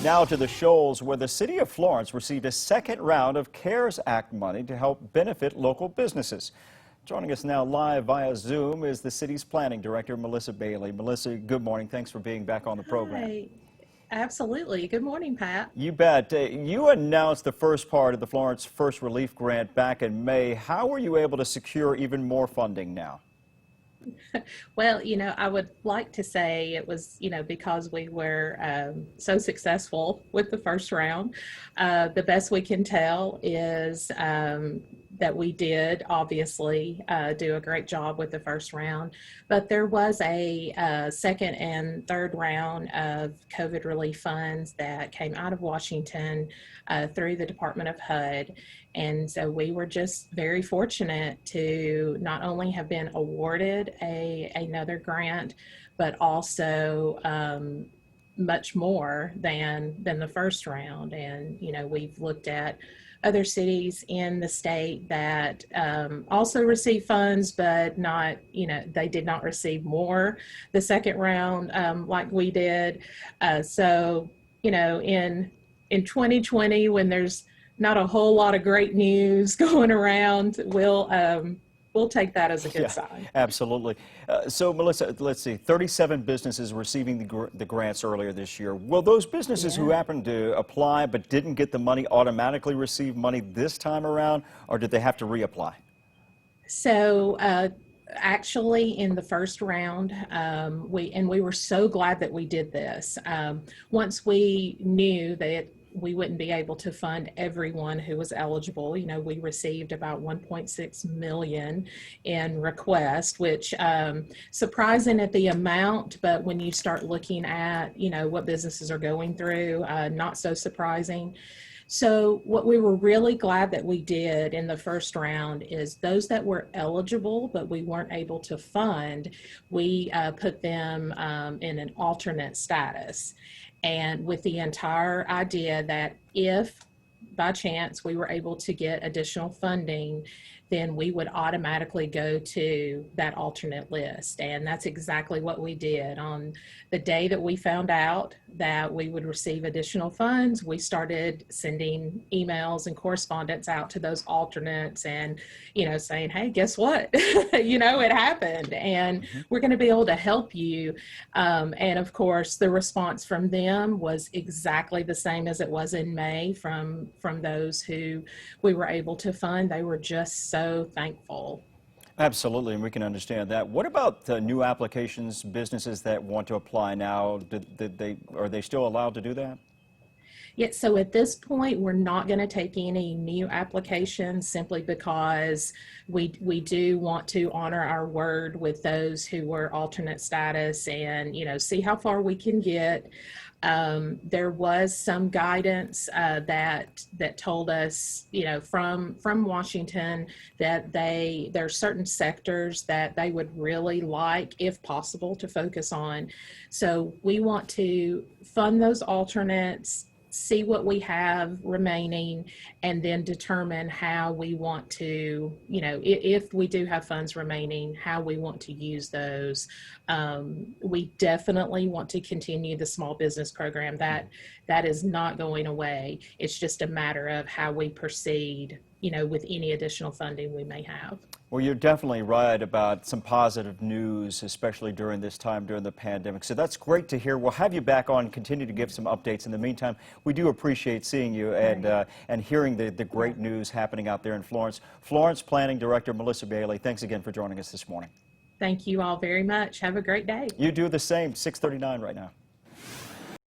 Now to the Shoals, where the city of Florence received a second round of CARES Act money to help benefit local businesses. Joining us now live via Zoom is the city's planning director, Melissa Bailey. Melissa, good morning. Thanks for being back on the program. Hi. Absolutely. Good morning, Pat. You bet. You announced the first part of the Florence First Relief Grant back in May. How were you able to secure even more funding now? Well, I would like to say it was, because we were so successful with the first round. The best we can tell is that we did obviously do a great job with the first round, but there was a second and third round of COVID relief funds that came out of Washington through the Department of HUD. And so we were just very fortunate to not only have been awarded another grant, but also much more than the first round. And, we've looked at other cities in the state that also received funds, but not, they did not receive more the second round like we did. So, in 2020, when there's not a whole lot of great news going around, we'll take that as a good sign. Absolutely. So, Melissa, let's see, 37 businesses receiving the grants earlier this year. Will those businesses who happened to apply but didn't get the money automatically receive money this time around, or did they have to reapply? So, actually, in the first round, we were so glad that we did this. Once we knew that we wouldn't be able to fund everyone who was eligible. We received about 1.6 million in requests, which surprising at the amount, but when you start looking at, what businesses are going through, not so surprising. So what we were really glad that we did in the first round is those that were eligible but we weren't able to fund, we put them in an alternate status. And with the entire idea that if by chance we were able to get additional funding, then we would automatically go to that alternate list. And that's exactly what we did. On the day that we found out that we would receive additional funds, we started sending emails and correspondence out to those alternates and, saying, hey, guess what? It happened and we're going to be able to help you. And of course, the response from them was exactly the same as it was in May from those who we were able to fund. They were just so thankful. Absolutely, and we can understand that. What about new applications, businesses that want to apply now? Are they still allowed to do that? Yeah, so at this point, we're not going to take any new applications simply because we do want to honor our word with those who were alternate status and, see how far we can get. There was some guidance that told us, from Washington that there are certain sectors that they would really like, if possible, to focus on. So we want to fund those alternates, see what we have remaining, and then determine how we want to, if we do have funds remaining, how we want to use those. We definitely want to continue the small business program. That is not going away. It's just a matter of how we proceed, with any additional funding we may have. Well, you're definitely right about some positive news, especially during this time, during the pandemic. So that's great to hear. We'll have you back on, continue to give some updates. In the meantime, we do appreciate seeing you and hearing the great news happening out there in Florence. Florence Planning Director Melissa Bailey, thanks again for joining us this morning. Thank you all very much. Have a great day. You do the same. 6:39 right now.